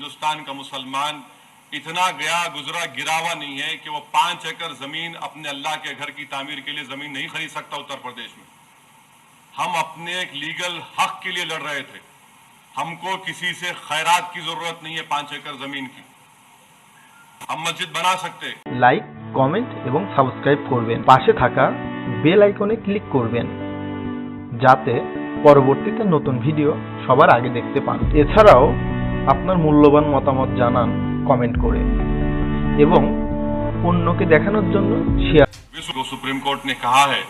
हिंदुस्तान का मुसलमान इतना गया गुजरा गिरावा नहीं है कि वो 5 एकड़ जमीन अपने अल्लाह के घर की तामीर के लिए जमीन नहीं खरीद सकता उत्तर प्रदेश में। हम अपने एक लीगल हक के लिए लड़ रहे थे। हमको किसी से खैरात की जरूरत नहीं है 5 एकड़ जमीन की। हम मस्जिद बना सकते। লাইক, কমেন্ট এবং সাবস্ক্রাইব করবেন। পাশে থাকা বেল আইকনে ক্লিক করবেন যাতে পরবর্তীতে নতুন ভিডিও সবার আগে দেখতে পান। এছাড়াও আপনার মূল্যবান মতামত জানান কমেন্ট করে এবং অন্যকে দেখানোর জন্য শেয়ার। सुप्रीम कोर्ट ने कहा है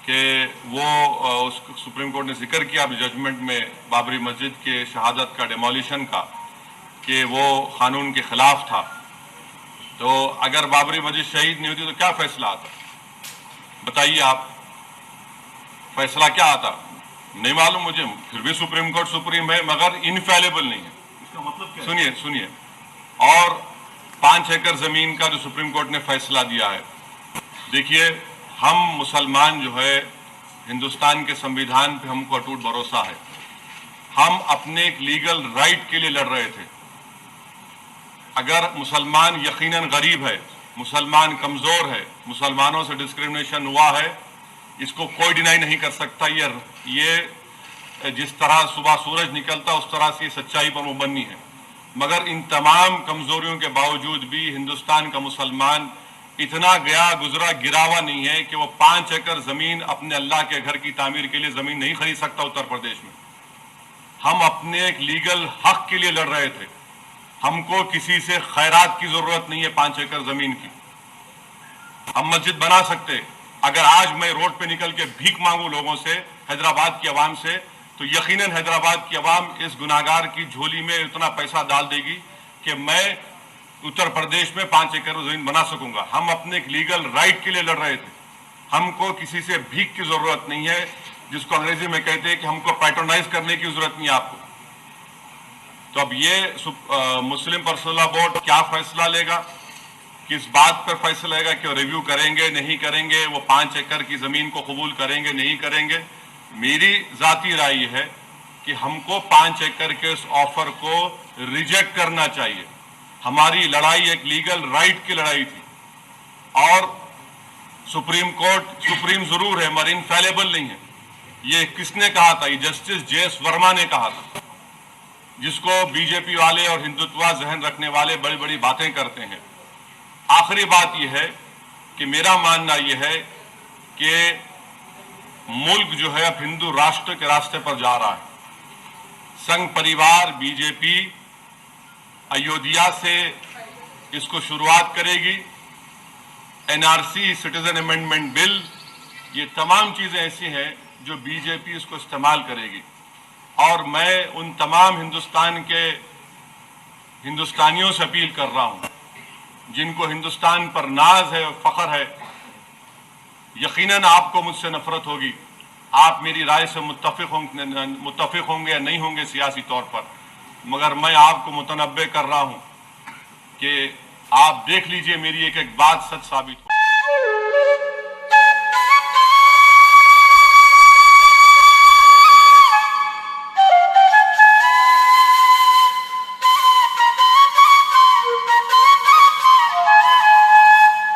कि वो सुप्रीम कोर्ट ने जिक्र किया जजमेंट में बाबरी मस्जिद के शहादत का डेमोलिशन का कि वो कानून के खिलाफ था। तो अगर बाबरी मस्जिद शहीद नहीं होती तो क्या फैसला आता? बताइए आप, फैसला क्या आता? नहीं मालूम मुझे। फिर भी सुप्रीम कोर्ट सुप्रीम है मगर इनफेलेबल नहीं है। इसका मतलब क्या? सुनिए और 5 एकड़ जमीन का जो सुप्रीम कोर्ट ने फैसला दिया है, देखिए हम मुसलमान जो है हिंदुस्तान के संविधान पे हमको अटूट भरोसा है। हम अपने एक लीगल राइट के लिए लड़ रहे थे। अगर मुसलमान यकीनन गरीब है, मुसलमान कमजोर है, मुसलमानों से डिस्क्रिमिनेशन हुआ है, इसको कोई डिनाई नहीं कर सकता। ये जिस तरह सुबह सूरज निकलता उस तरह से सच्चाई पर मुबन्नी है। मगर इन तमाम कमजोरियों के बावजूद भी हिंदुस्तान का मुसलमान इतना गया गुजरा गिरावा नहीं है कि वो 5 एकड़ जमीन अपने अल्लाह के घर की तामीर के लिए जमीन नहीं खरीद सकता उत्तर प्रदेश में। हम अपने एक लीगल हक के लिए लड़ रहे थे। हमको किसी से खैरात की जरूरत नहीं है 5 एकड़ जमीन की। हम मस्जिद बना सकते। अगर आज मैं रोड पे निकल के भीख मांगू लोगों से, हैदराबाद की आवाम से, तो यकीनन हैदराबाद की आवाम इस गुनाहगार की झोली में इतना पैसा डाल देगी कि मैं उत्तर प्रदेश में 5 एकड़ जमीन बना सकूंगा। हम अपने एक लीगल राइट के लिए लड़ रहे थे। हमको किसी से भीख की जरूरत नहीं है, जिसको अंग्रेजी में कहते हैं कि हमको पैट्रोनाइज करने की जरूरत नहीं है आपको। तो अब ये मुस्लिम पर्सनल लॉ बोर्ड क्या फैसला लेगा, किस बात पर फैसला लेगा कि रिव्यू करेंगे नहीं करेंगे, वो 5 एकड़ की जमीन को कबूल करेंगे नहीं करेंगे। मेरी जाती राय है कि हमको 5 एकड़ के इस ऑफर को रिजेक्ट करना चाहिए। हमारी लड़ाई एक लीगल राइट की लड़ाई थी और सुप्रीम कोर्ट सुप्रीम जरूर है मगर इनफेलेबल नहीं है। ये किसने कहा था? ये जस्टिस जे.एस. वर्मा ने कहा था, जिसको बीजेपी वाले और हिंदुत्व जहन रखने वाले बड़ी बड़ी बातें करते हैं। आखिरी बात यह है कि मेरा मानना यह है कि मुल्क जो है अब हिंदू राष्ट्र के रास्ते पर जा रहा है। संघ परिवार बीजेपी अयोध्या से इसको शुरुआत करेगी। एनआरसी, सिटीजन अमेंडमेंट बिल, ये तमाम चीजें ऐसी हैं जो बीजेपी इसको इस्तेमाल करेगी। और मैं उन तमाम हिंदुस्तान के हिंदुस्तानियों से अपील कर रहा हूं जिनको हिंदुस्तान पर नाज है, फख्र है। यकीनन आपको मुझसे नफरत होगी, आप मेरी राय से मुत्तफिक होंगे या नहीं होंगे सियासी तौर पर, मगर मैं आपको मुतनब्बे कर रहा हूं कि आप देख लीजिए मेरी एक एक बात सच साबित हो।